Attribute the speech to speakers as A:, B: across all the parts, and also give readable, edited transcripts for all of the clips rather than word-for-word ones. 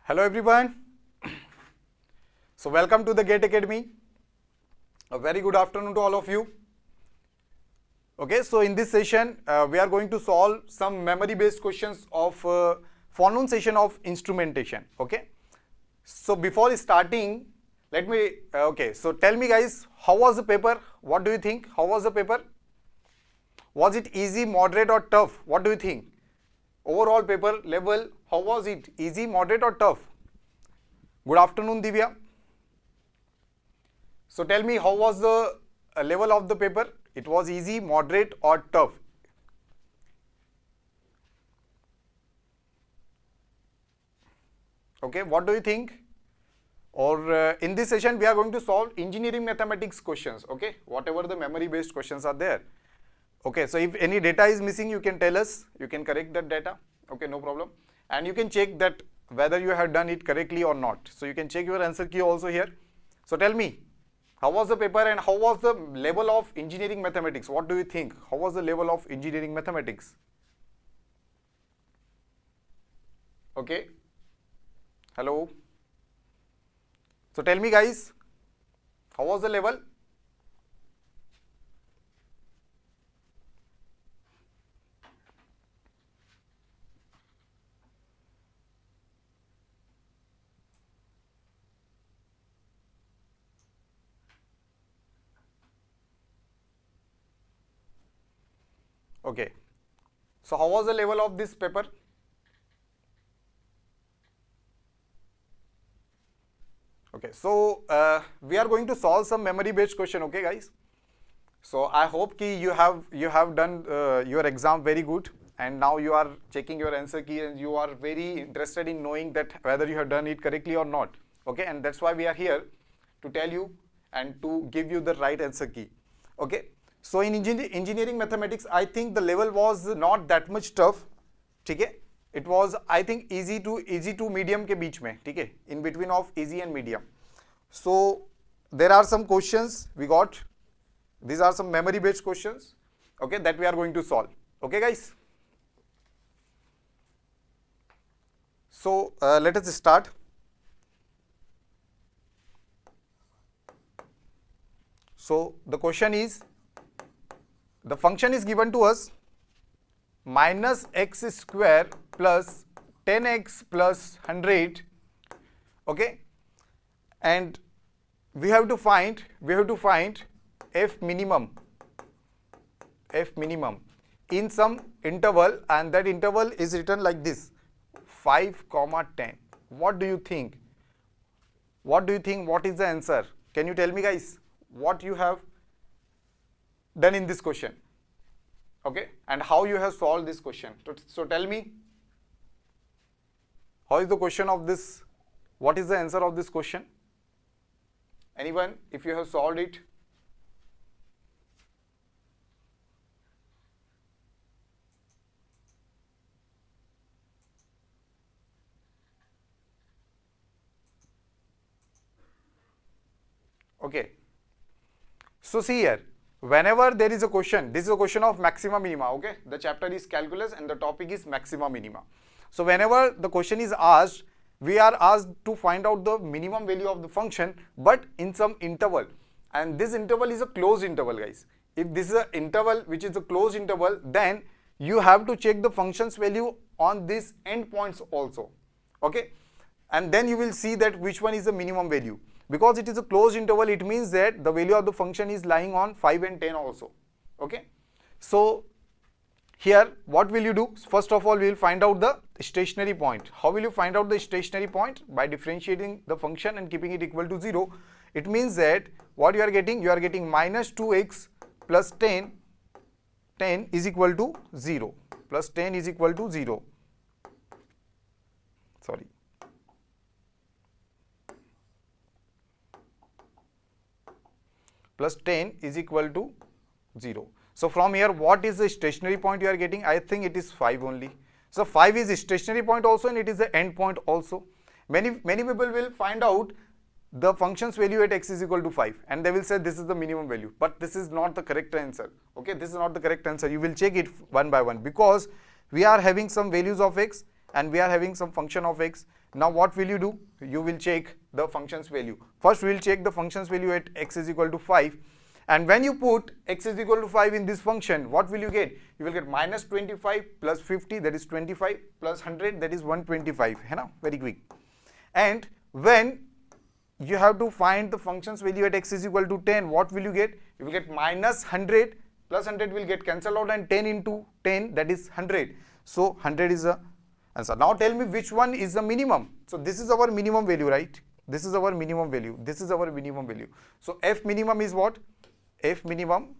A: Hello everyone. So welcome to the GATE Academy. A very good afternoon to all of you. Okay, so in this session we are going to solve some memory based questions of forenoon session of instrumentation. Okay, so before starting, let me so tell me guys, how was the paper? What do you think? How was the paper? Was it easy, moderate or tough? What do you think? Overall paper level, how was it? Easy, moderate or tough? Good afternoon, Divya. So tell me, how was the level of the paper? It was easy, moderate or tough? Okay, what do you think? Or in this session, we are going to solve engineering mathematics questions. Okay, whatever the memory based questions are there. Okay, so if any data is missing, you can tell us, you can correct that data. Okay, no problem. And you can check that whether you have done it correctly or not. So you can check your answer key also here. So tell me, how was the paper and how was the level of engineering mathematics? What do you think? How was the level of engineering mathematics? Okay. Hello. So tell me guys, how was the level? Okay, so how was the level of this paper? Okay, so we are going to solve some memory based question. Okay guys, so I hope ki you have done your exam very good, and now you are checking your answer key and you are very interested in knowing that whether you have done it correctly or not. Okay, and that's why we are here to tell you and to give you the right answer key. Okay, so in engineering mathematics, I think the level was not that much tough. Okay, it was, I think, easy to medium ke beech mein. Okay, in between of easy and medium. So there are some questions we got. These are some memory based questions, okay, that we are going to solve. Okay guys, so let us start. So the question is, the function is given to us minus x square plus 10x plus 100, okay, and we have to find f minimum in some interval, and that interval is written like this, 5, 10. What do you think? What is the answer? Can you tell me guys what you have done in this question? Okay, and how you have solved this question? So tell me, how is the question of this? What is the answer of this question? Anyone, if you have solved it? Okay, so see here, whenever there is a question, this is a question of maxima minima. Okay, the chapter is calculus and the topic is maxima minima. So whenever the question is asked, we are asked to find out the minimum value of the function, but in some interval, and this interval is a closed interval guys. If this is an interval which is a closed interval, then you have to check the function's value on these endpoints also. Okay, and then you will see that which one is the minimum value. Because it is a closed interval, it means that the value of the function is lying on 5 and 10 also. Okay, so here what will you do? First of all, we will find out the stationary point. How will you find out the stationary point? By differentiating the function and keeping it equal to 0. It means that what you are getting minus 2x plus 10 is equal to 0, plus 10 is equal to 0. Sorry. Plus 10 is equal to 0. So from here, what is the stationary point you are getting? I think it is 5 only. So 5 is a stationary point also, and it is the end point also. Many people will find out the function's value at x is equal to 5, and they will say this is the minimum value, but this is not the correct answer. Okay, this is not the correct answer. You will check it one by one, because we are having some values of x and we are having some function of x. Now what will you do? You will check the function's value. First we will check the function's value at x is equal to 5, and when you put x is equal to 5 in this function, what will you get? You will get minus 25 plus 50, that is 25, plus 100, that is 125. है ना? Very quick. And when you have to find the function's value at x is equal to 10, what will you get? You will get minus 100 plus 100 will get cancelled out, and 10 into 10, that is 100. So 100 is the answer. Now tell me which one is the minimum. So this is our minimum value, right? This is our minimum value. This is our minimum value. So f minimum is what? F minimum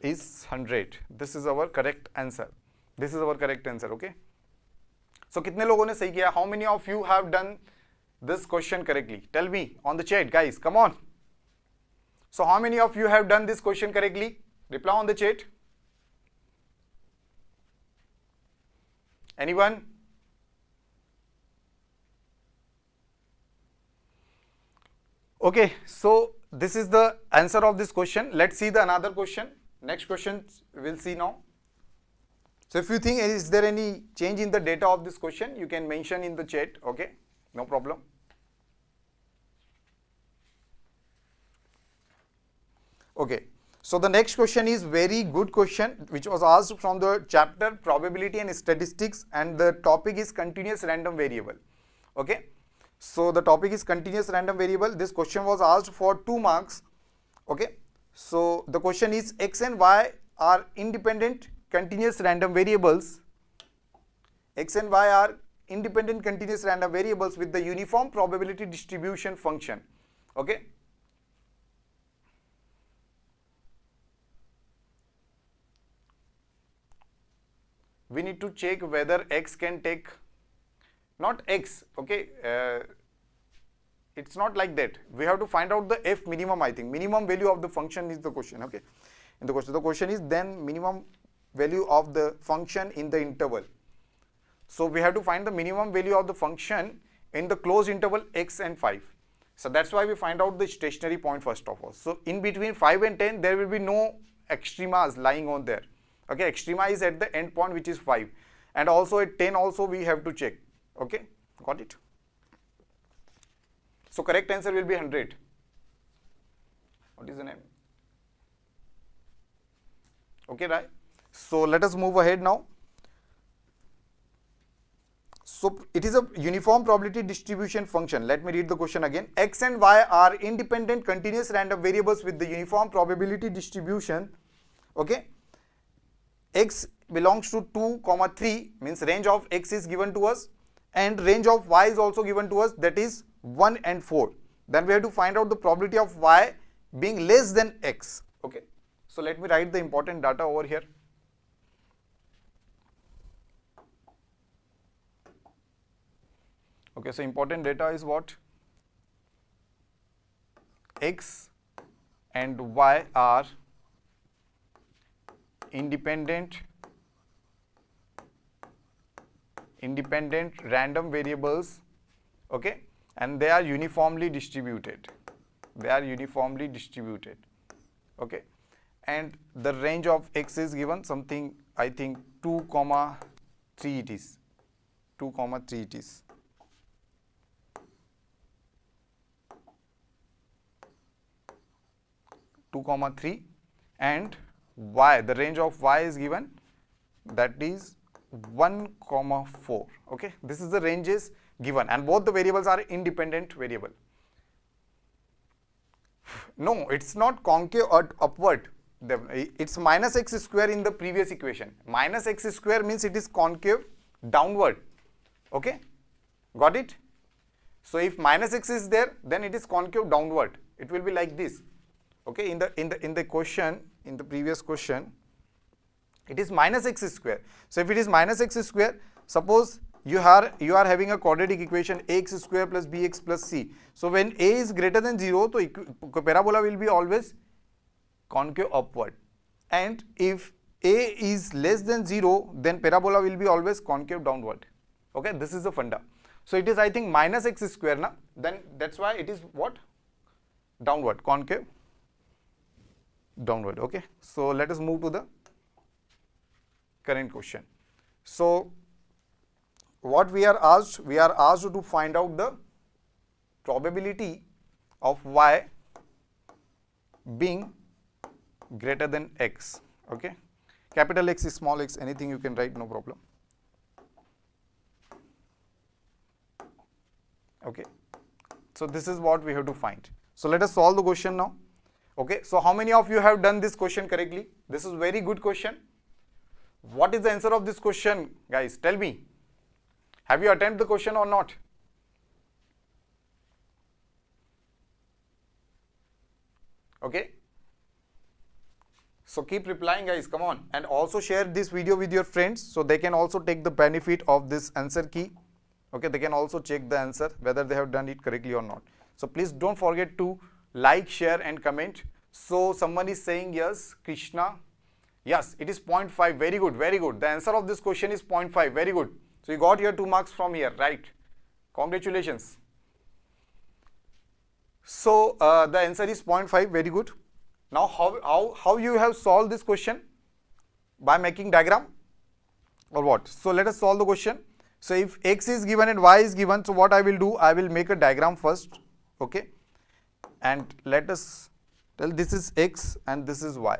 A: is 100. This is our correct answer. This is our correct answer. Okay. So कितने लोगों ने सही किया? How many of you have done this question correctly? Tell me on the chat, guys. Come on. So how many of you have done this question correctly? Reply on the chat. Anyone? Okay, so this is the answer of this question. Let's see the another question. Next question we'll see now. So if you think is there any change in the data of this question, you can mention in the chat. Okay, no problem. Okay, so the next question is very good question which was asked from the chapter probability and statistics, and the topic is continuous random variable. Okay, so the topic is continuous random variable. This question was asked for 2 marks. Okay, so the question is x and y are independent continuous random variables. X and y are independent continuous random variables with the uniform probability distribution function. Okay. We need to check whether x can take, not x, okay, it's not like that. We have to find out the f minimum, I think. Minimum value of the function is the question, okay. In the question is then minimum value of the function in the interval. So we have to find the minimum value of the function in the closed interval x and 5. So that's why we find out the stationary point first of all. So in between 5 and 10, there will be no extremas lying on there. Okay, extrema is at the end point which is 5, and also at 10 also we have to check. Okay, got it? So correct answer will be 100. What is the name? Okay, right? So let us move ahead now. So it is a uniform probability distribution function. Let me read the question again. X and y are independent continuous random variables with the uniform probability distribution. Okay. X belongs to 2, 3, means range of x is given to us, and range of y is also given to us, that is 1 and 4. Then we have to find out the probability of y being less than x. Okay, so let me write the important data over here. Okay, so important data is what? X and y are independent random variables, okay, and they are uniformly distributed. Okay, and the range of x is given something, I think 2, 3 it is. 2, 3 it is. And y, the range of y is given, that is 1, 4. Okay, this is the ranges given, and both the variables are independent variable. No, it's not concave or upward. It's minus x square in the previous equation. Minus x square means it is concave downward. Okay, got it? So if minus x is there, then it is concave downward. It will be like this. Okay, in the question, in the previous question, it is minus x square. So if it is minus x square, suppose you are having a quadratic equation ax square plus bx plus c. So when a is greater than 0, so parabola will be always concave upward, and if a is less than 0, then parabola will be always concave downward. Okay, this is the funda. So it is, I think, minus x square na, then that's why it is what? Downward, concave downward. Okay, so let us move to the current question. So what we are asked? We are asked to find out the probability of y being greater than x. Okay, capital X is small x, anything you can write, no problem. Okay, so this is what we have to find. So let us solve the question now. Okay, so how many of you have done this question correctly? This is very good question. What is the answer of this question, guys? Tell me. Have you attempted the question or not? Okay, so keep replying, guys, come on, and also share this video with your friends so they can also take the benefit of this answer key. Okay, they can also check the answer whether they have done it correctly or not. So please don't forget to like, share and comment. So someone is saying yes, Krishna. Yes, it is 0.5. Very good, very good. The answer of this question is 0.5. Very good. So you got your 2 marks from here, right? Congratulations. So the answer is 0.5. Very good. Now how you have solved this question? By making diagram or what? So let us solve the question. So if x is given and y is given, so what I will do? I will make a diagram first. Okay, and let us tell this is x and this is y.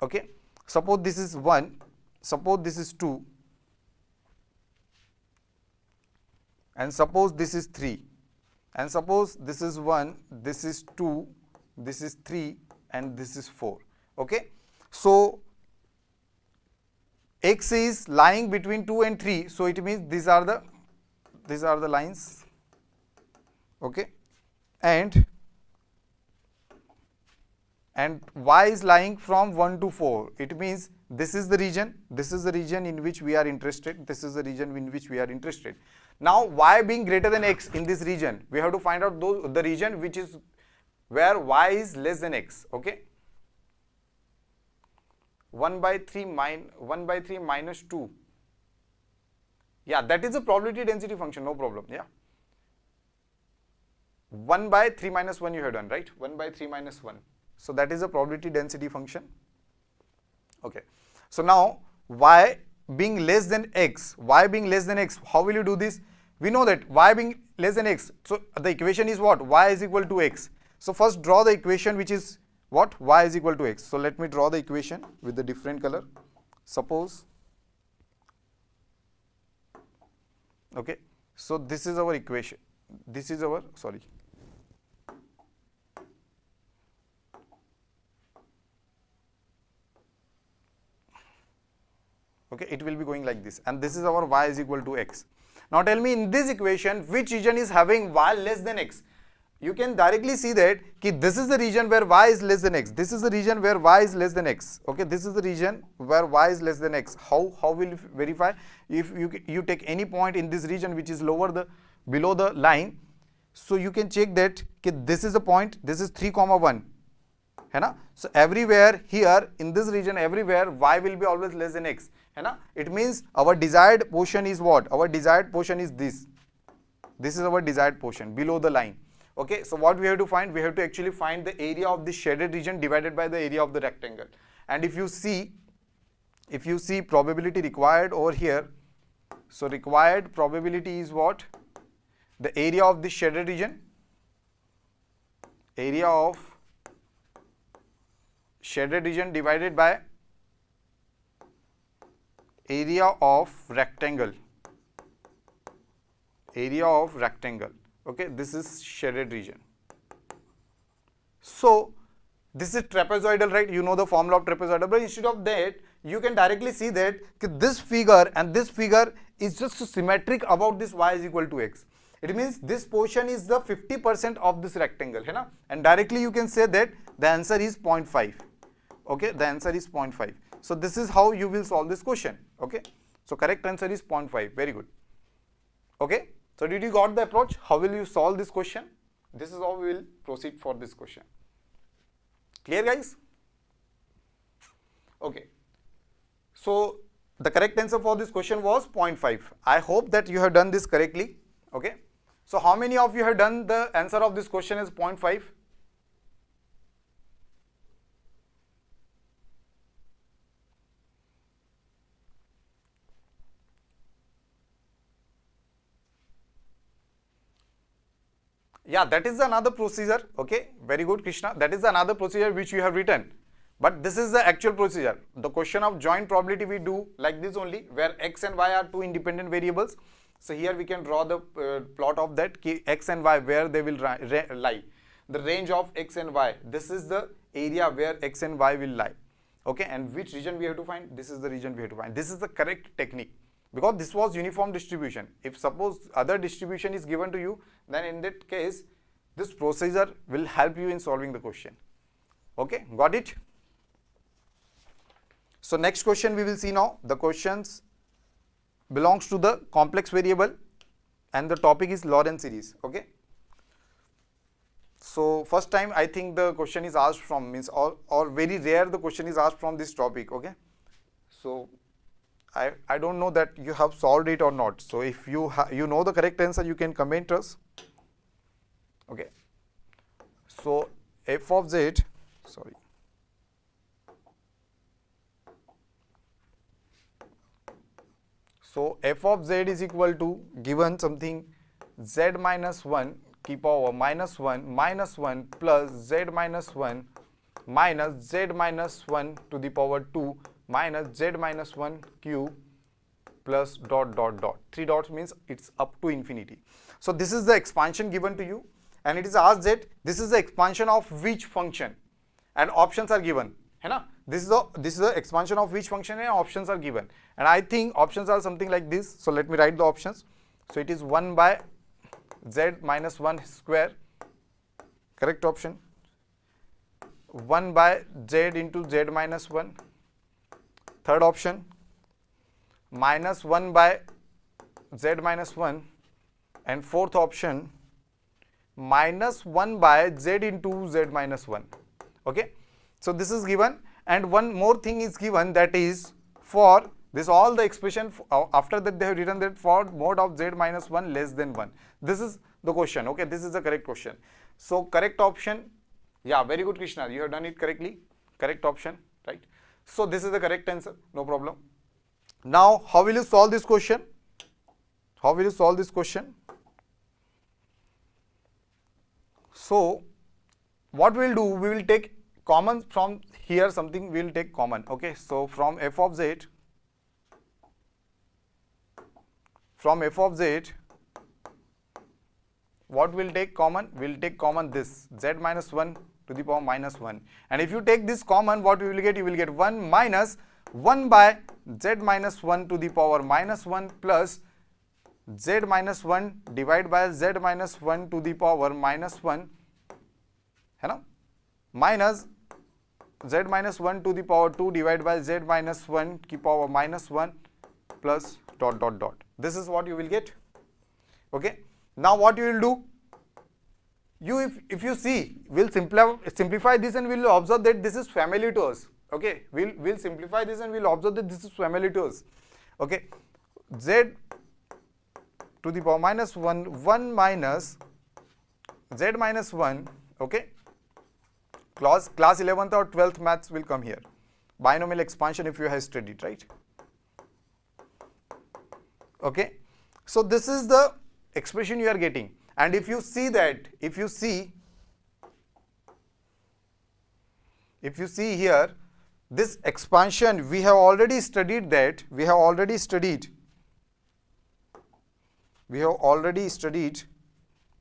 A: Okay, suppose this is 1, suppose this is 2, and suppose this is 3, and suppose this is 1, this is 2, this is 3 and this is 4. Okay, so x is lying between 2 and 3, so it means these are the lines. Okay, and y is lying from 1 to 4. It means this is the region in which we are interested. This is the region in which we are interested. Now y being greater than x in this region, we have to find out the region which is where y is less than x. Okay, 1 by 3 minus 2. Yeah, that is a probability density function, no problem. Yeah, 1 by 3 minus 1 you have done, right? 1 by 3 minus 1. So that is a probability density function. Okay, so now y being less than x, how will you do this? We know that y being less than x, so the equation is what? Y is equal to x. So first draw the equation which is what? Y is equal to x. So let me draw the equation with the different color. Suppose, okay, so this is our equation, this is our, sorry, okay, it will be going like this, and this is our y is equal to x. Now tell me, in this equation which region is having y less than x? You can directly see that this is the region where y is less than x, this is the region where y is less than x. Okay, this is the region where y is less than x. How will you verify? If you take any point in this region which is below the line, so you can check that this is the point, this is 3, 1. है ना? So everywhere here in this region, everywhere y will be always less than x. है ना? It means our desired portion is what? Our desired portion is this. This is our desired portion below the line. Okay, so what we have to find? We have to actually find the area of the shaded region divided by the area of the rectangle. And if you see probability required over here, so required probability is what? The area of the shaded region, area of shaded region divided by area of rectangle, okay, this is shaded region. So this is trapezoidal, right? You know the formula of trapezoidal, but instead of that you can directly see that this figure and this figure is just symmetric about this y is equal to x. It means this portion is the 50% of this rectangle, है ना? And directly you can say that the answer is 0.5. Okay, the answer is 0.5. So this is how you will solve this question. Okay, so correct answer is 0.5. Very good. Okay, so did you got the approach? How will you solve this question? This is how we will proceed for this question. Clear, guys? Okay, so the correct answer for this question was 0.5. I hope that you have done this correctly. Okay, so how many of you have done the answer of this question is 0.5? Yeah, that is another procedure. Okay, very good, Krishna. That is another procedure which you have written. But this is the actual procedure. The question of joint probability we do like this only, where x and y are two independent variables. So here we can draw the plot of that x and y, where they will lie. The range of x and y. This is the area where x and y will lie. Okay, and which region we have to find? This is the region we have to find. This is the correct technique, because this was uniform distribution. If suppose other distribution is given to you, then in that case, this procedure will help you in solving the question. Okay, got it? So next question we will see now. The questions belongs to the complex variable and the topic is Lorentz series. Okay. So first time I think the question is asked from, means or very rare the question is asked from this topic. Okay. So I don't know that you have solved it or not. So if you you know the correct answer, you can comment us. Okay. So f of z, sorry. So f of z is equal to, given something z minus 1 की power minus 1 plus z minus 1 minus z minus 1 to the power 2 minus z minus 1 cube plus dot dot dot. 3 dots means it's up to infinity. So this is the expansion given to you, and it is asked that this is the expansion of which function, and options are given. है ना? This is the expansion of which function, and options are given. And I think options are something like this. So let me write the options. So it is 1 by z minus 1 square, correct option. 1 by z into z minus 1, third option. Minus 1 by z minus 1, and fourth option minus 1 by z into z minus 1. Okay. So this is given, and one more thing is given, that is for this all the expression after that they have written that for mod of z minus 1 less than 1. This is the question. Okay, this is the correct question. So correct option, yeah, very good Krishna, you have done it correctly, correct option, right? So this is the correct answer, no problem. Now how will you solve this question? How will you solve this question? So what we will do, we will take common from here, something we will take common. Okay, so from f of z, what will take common? We will take common this z minus 1 to the power minus 1, and if you take this common, what you will get? You will get 1 minus 1 by z minus 1 to the power minus 1 plus z minus 1 divided by z minus 1 to the power minus 1, है ना, minus z minus 1 to the power 2 divided by z minus 1 की power minus 1 plus dot dot dot. This is what you will get. Okay. Now what you will do? You if you see, we'll simplify this, and we'll observe that this is familiar to us. Okay. We'll simplify this, and we'll observe that this is familiar to us. Okay. Z to the power minus 1, 1 minus z minus 1. Okay. Class 11th or 12th maths will come here. Binomial expansion, if you have studied, right? Okay. So this is the expression you are getting, and if you see that, if you see here, this expansion we have already studied that, we have already studied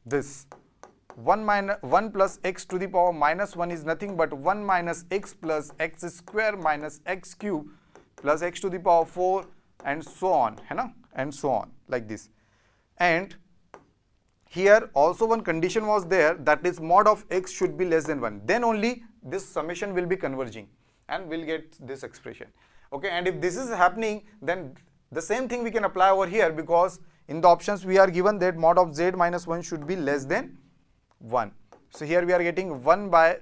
A: this 1 plus x to the power minus 1 is nothing but 1 minus x plus x square minus x cube plus x to the power 4, and so on, है ना, and so on, like this. And here also one condition was there, that is mod of x should be less than 1, then only this summation will be converging and we'll get this expression. Okay, and if this is happening, then the same thing we can apply over here, because in the options we are given that mod of z minus 1 should be less than 1. So here we are getting 1 by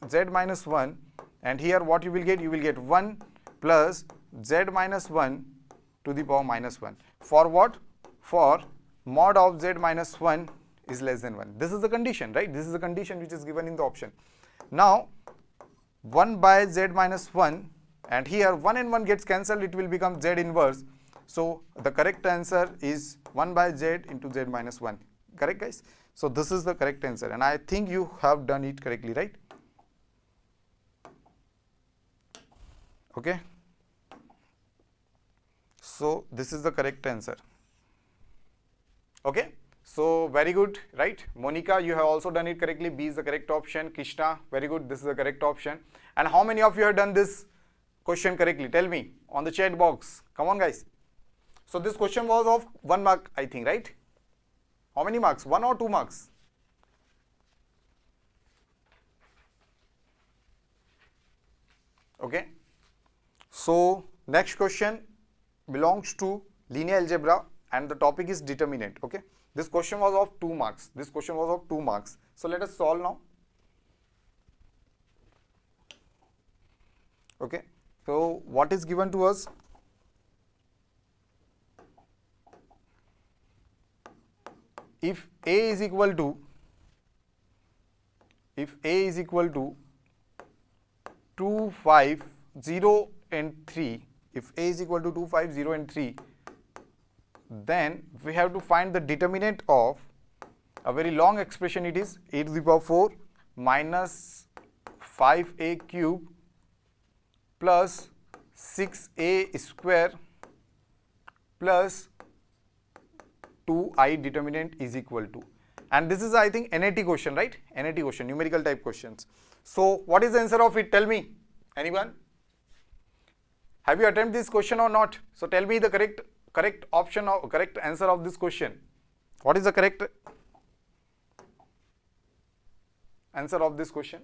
A: z minus 1, and here what you will get? You will get 1 plus z minus 1 to the power minus 1. For what? For mod of z minus 1 is less than 1. This is the condition, right? This is the condition which is given in the option. Now 1 by z minus 1, and here 1 and 1 gets cancelled, it will become z inverse. So the correct answer is 1 by z into z minus 1. Correct, guys? So this is the correct answer, and I think you have done it correctly, right? Okay. So this is the correct answer. Okay. So very good, right? Monica, you have also done it correctly. B is the correct option. Krishna, very good. This is the correct option. And how many of you have done this question correctly? Tell me on the chat box. Come on, guys. So this question was of 1 mark, I think, right? How many marks? 1 or 2 marks? Okay. So next question belongs to linear algebra and the topic is determinant. Okay. This question was of 2 marks. This question was of 2 marks. So let us solve now. Okay. So what is given to us? If A is equal to 2, 5, 0 and 3, if A is equal to 2, 5, 0 and 3, then we have to find the determinant of a very long expression. It is a to the power 4 minus 5a cube plus 6a square plus 2i determinant is equal to. And this is, I think, NAT question, right? NAT question, numerical type questions. So what is the answer of it? Tell me. Anyone? Have you attempted this question or not? So tell me the correct option or correct answer of this question. What is the correct answer of this question?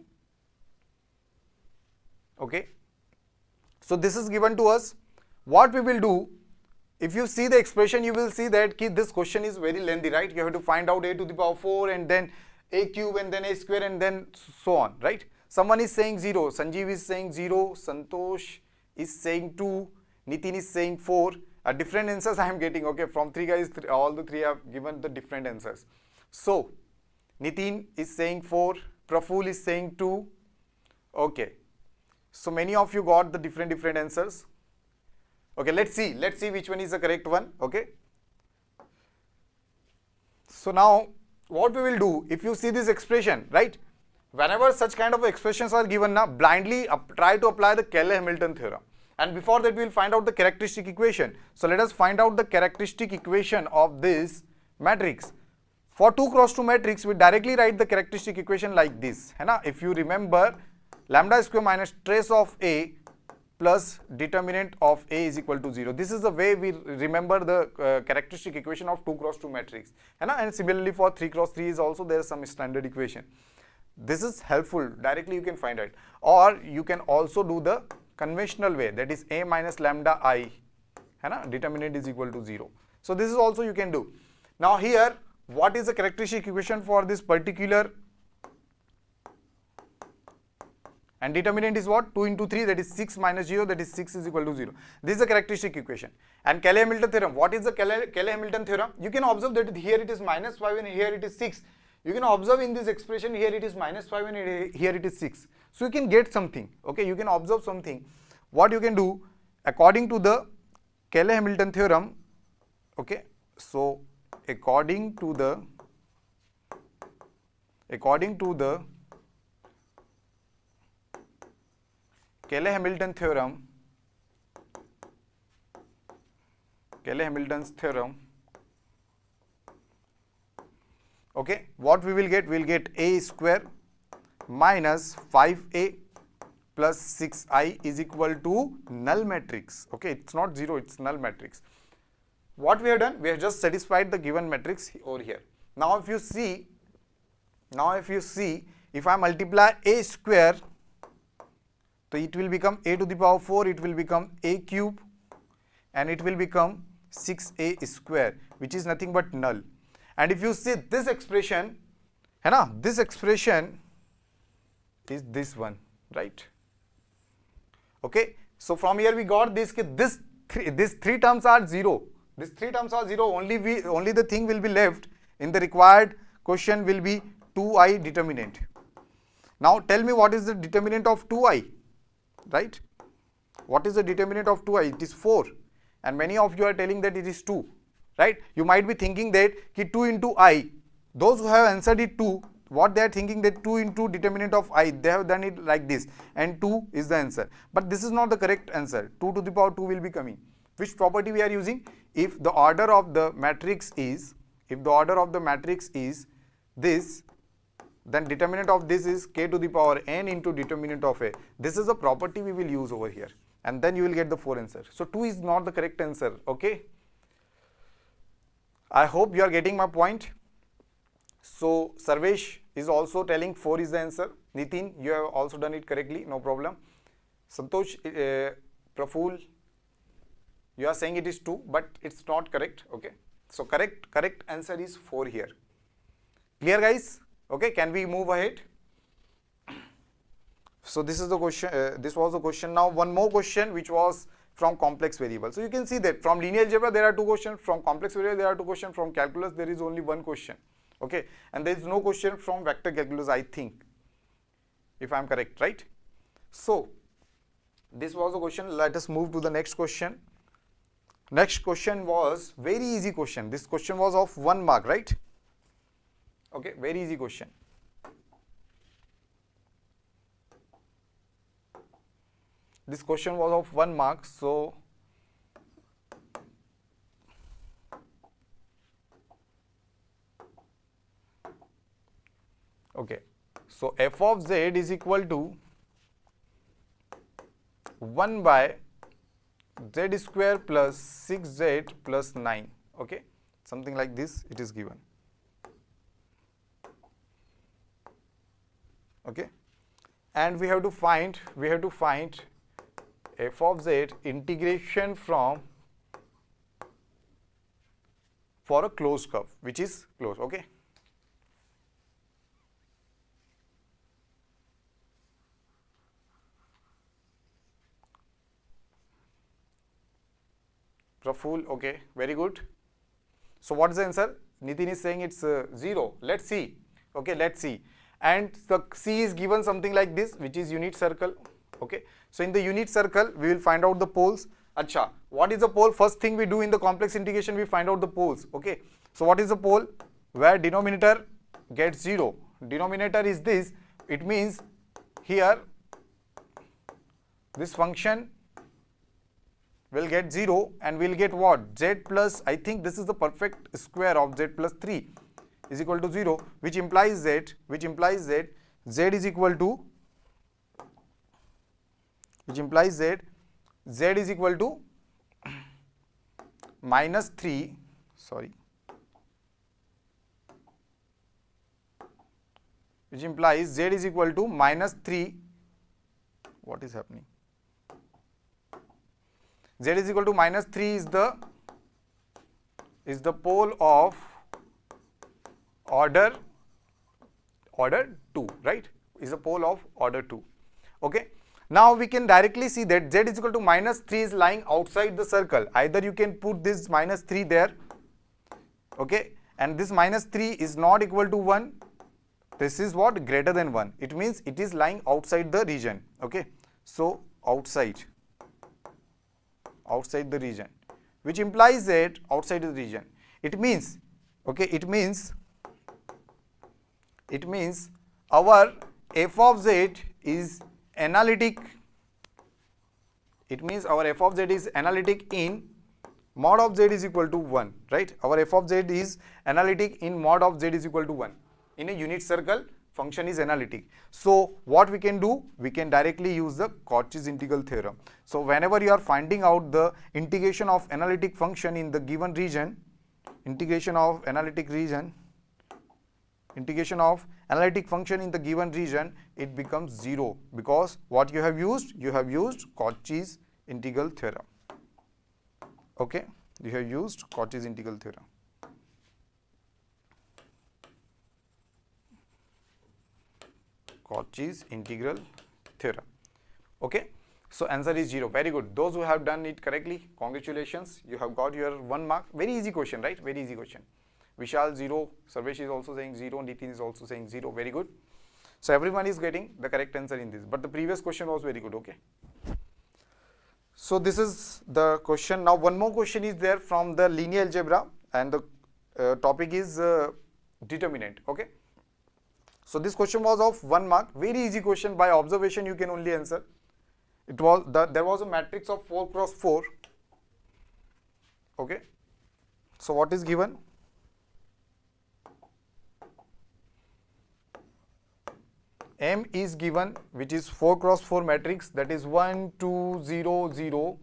A: Okay. So this is given to us. What we will do, if you see the expression, you will see that this question is very lengthy, right? You have to find out a to the power 4 and then a cube and then a square and then so on, right? Someone is saying 0, Sanjeev is saying 0, Santosh is saying 2, Nitin is saying 4. Different answers I am getting, okay? From 3 guys, all the 3 have given the different answers. So, Nitin is saying 4, Praful is saying 2. Okay. So, many of you got the different answers. Okay, let's see which one is the correct one, okay? So, now, what we will do, if you see this expression, right? Whenever such kind of expressions are given, now blindly try to apply the Cayley-Hamilton theorem. And before that, we will find out the characteristic equation. So let us find out the characteristic equation of this matrix. For 2 cross 2 matrix, we directly write the characteristic equation like this. If you remember, lambda square minus trace of A plus determinant of A is equal to 0. This is the way we remember the characteristic equation of 2 cross 2 matrix. And similarly for 3 cross 3 is also there is some standard equation. This is helpful. Directly you can find it. Or you can also do the conventional way, that is A minus lambda I, determinant is equal to 0. So this is also you can do. Now here, what is the characteristic equation for this particular, and determinant is what? 2 into 3, that is 6 minus 0, that is 6 is equal to 0. This is the characteristic equation. And Cayley-Hamilton theorem, what is the Cayley-Hamilton theorem? You can observe that here it is minus 5 and here it is 6. You can observe in this expression here it is minus 5 and here it is 6. So you can get something, okay? You can observe something. What you can do, according to the Cayley-Hamilton theorem, okay? So according to the Cayley-Hamilton's theorem, okay, what we will get? We will get A square minus 5A plus 6I is equal to null matrix. Okay, it's not 0, it's null matrix. What we have done? We have just satisfied the given matrix over here. Now if you see, if I multiply A square, so it will become A to the power 4, it will become A cube and it will become 6A square, which is nothing but null. And if you see this expression, this expression is this one, right? Okay, so from here we got this, these 3 terms are 0. These 3 terms are 0, only the thing will be left in the required question will be 2i determinant. Now tell me what is the determinant of 2i, right? What is the determinant of 2i? It is 4, and many of you are telling that it is 2, right? You might be thinking that 2 into I, Those who have answered it 2, what they are thinking that 2 into determinant of I, they have done it like this, and 2 is the answer. But this is not the correct answer. 2 to the power 2 will be coming. Which property we are using? If the order of the matrix is, this, then determinant of this is k to the power n into determinant of a. This is the property we will use over here, and then you will get the 4 answer. So 2 is not the correct answer. Okay, I hope you are getting my point. So Sarvesh is also telling 4 is the answer. Nitin, you have also done it correctly, no problem. Santosh, Praful, you are saying it is 2, but it's not correct. Okay, so correct answer is 4 here. Clear, guys? Okay, can we move ahead? So this is the question, this was the question. Now one more question which was from complex variable. So you can see that from linear algebra there are 2 questions, from complex variable there are 2 questions, from calculus there is only 1 question. Okay, and there is no question from vector calculus, I think, if I am correct, right? So this was the question. Let us move to the next question. Next question was very easy question. This question was of 1 mark, right? Okay, very easy question. This question was of 1 mark. So okay, so f of z is equal to 1 by z square plus 6z plus 9. Okay, something like this it is given. Okay, and we have to find f of z integration from for a closed curve which is closed. Okay, Praful, okay, very good. So what is the answer? Nitin is saying it's 0. Let's see. Okay, let's see. And the C is given something like this, which is unit circle. Okay, so in the unit circle we will find out the poles. Acha, what is the pole? First thing we do in the complex integration, we find out the poles. Okay, so what is the pole? Where denominator gets 0. Denominator is this. It means here this function will get 0 and we'll get what? Z plus, I think this is the perfect square of z plus 3 is equal to 0, which implies z is equal to, z is equal to minus 3, sorry, which implies z is equal to minus 3, what is happening? Z is equal to minus 3 is the pole of order 2, right? Is a pole of order 2. Okay, now we can directly see that z is equal to minus 3 is lying outside the circle. Either you can put this minus 3 there, okay, and this minus 3 is not equal to 1. This is what? Greater than 1. It means it is lying outside the region. Okay, so outside the region, which implies that outside the region. It means, okay, it means our f of z is analytic. It means our f of z is analytic in mod of z is equal to 1, right? Our f of z is analytic in mod of z is equal to 1. In a unit circle, function is analytic. So what we can do? We can directly use the Cauchy's integral theorem. So whenever you are finding out the integration of analytic function in the given region, integration of analytic function in the given region, it becomes 0, because what you have used? You have used Cauchy's integral theorem. Okay, you have used Cauchy's integral theorem. Cauchy's integral theorem. Okay, so answer is 0. Very good. Those who have done it correctly, congratulations, you have got your 1 mark. Very easy question, right? Very easy question. Vishal 0, Sarvesh is also saying 0, Nitin is also saying 0. Very good. So everyone is getting the correct answer in this, but the previous question was very good. Okay, so this is the question. Now one more question is there from the linear algebra, and the topic is determinant. Okay, so this question was of 1 mark, very easy question. By observation you can only answer. It was there was a matrix of 4 cross 4. Okay, so what is given? M is given, which is 4 cross 4 matrix, that is 1 2 0 0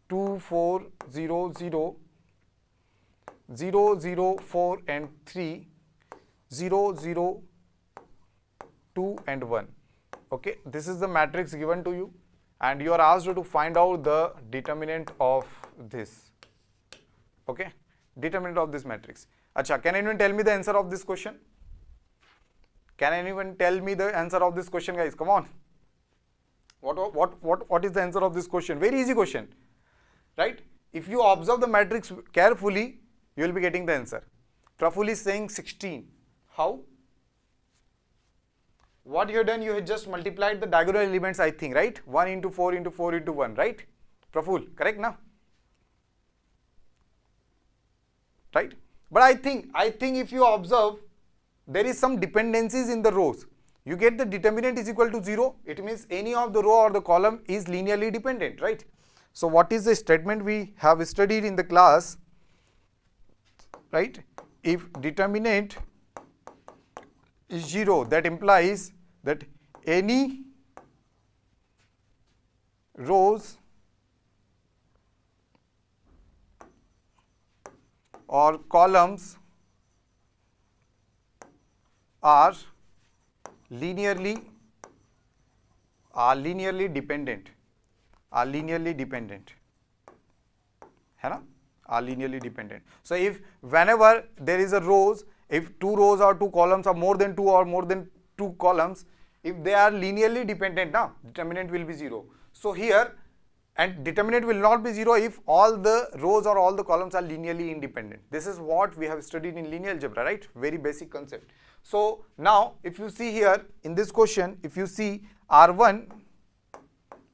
A: 2 4 0 0 0 0 4 and 3 0 0 2 and 1. Okay, this is the matrix given to you, and you are asked to find out the determinant of this. Okay, determinant of this matrix. Acha, can anyone tell me the answer of this question? Can anyone tell me the answer of this question, guys? Come on. What is the answer of this question? Very easy question, right? If you observe the matrix carefully, you will be getting the answer. Praful is saying 16. How? What you have done, you have just multiplied the diagonal elements, I think, right? 1 into 4 into 4 into 1, right? Praful, correct now? Right? But I think if you observe, there is some dependencies in the rows. You get the determinant is equal to 0. It means any of the row or the column is linearly dependent, right? So what is the statement we have studied in the class, right? If determinant is 0, that implies that any rows or columns are linearly dependent, are linearly dependent. So if whenever there is a rows, if 2 rows or 2 columns are more than 2 or more than 2 columns, if they are linearly dependent, now determinant will be 0. So here, and determinant will not be 0 if all the rows or all the columns are linearly independent. This is what we have studied in linear algebra, right? Very basic concept. So now if you see here in this question, if you see R1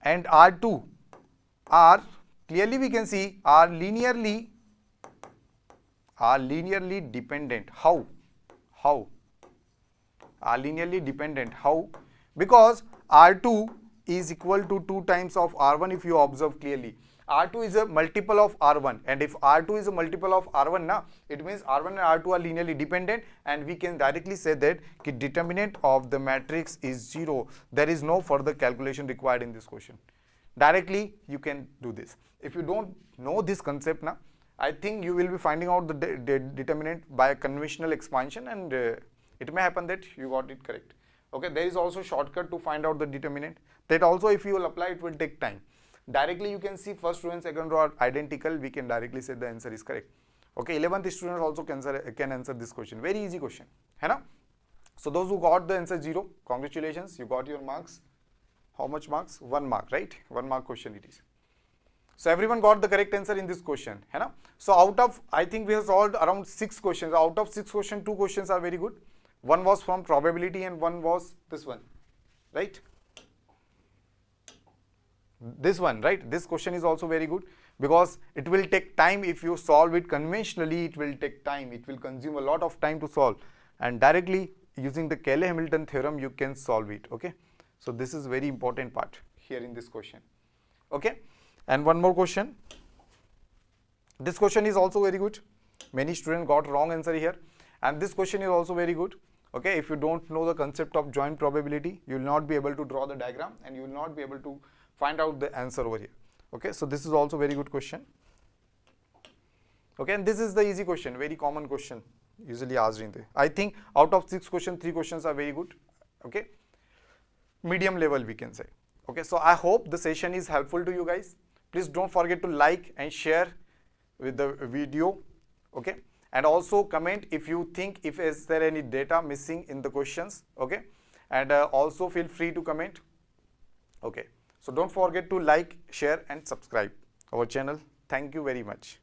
A: and R2 are, clearly we can see, are linearly dependent. How? Are linearly dependent. How? Because R2 is equal to 2 times of R1 if you observe clearly. R2 is a multiple of R1, and if R2 is a multiple of R1 now, it means R1 and R2 are linearly dependent, and we can directly say that the determinant of the matrix is 0. There is no further calculation required in this question. Directly you can do this. If you don't know this concept now, I think you will be finding out the determinant by a conventional expansion, and it may happen that you got it correct. Okay, there is also shortcut to find out the determinant. That also, if you will apply, it will take time. Directly you can see first row and second row are identical, we can directly say the answer is correct. Okay, 11th students also can answer this question. Very easy question, hai na? So those who got the answer 0, congratulations, you got your marks. How much marks? 1 mark, right? 1 mark question it is. So everyone got the correct answer in this question, hai na? So out of, I think we have solved around 6 questions. Out of 6 questions, 2 questions are very good. One was from probability and one was this one, right? This one, right? This question is also very good because it will take time. If you solve it conventionally, it will take time. It will consume a lot of time to solve, and directly using the Cayley-Hamilton theorem, you can solve it. Okay, so this is very important part here in this question. Okay, and one more question. This question is also very good. Many students got wrong answer here, and this question is also very good. Okay, if you don't know the concept of joint probability, you will not be able to draw the diagram, and you will not be able to find out the answer over here. Okay, so this is also very good question. Okay, and this is the easy question, very common question usually asked in there. I think out of 6 questions, 3 questions are very good. Okay, medium level we can say. Okay, so I hope the session is helpful to you guys. Please don't forget to like and share with the video. Okay, and also comment if you think if is there any data missing in the questions. Okay, and also feel free to comment. Okay, so don't forget to like, share and subscribe our channel. Thank you very much.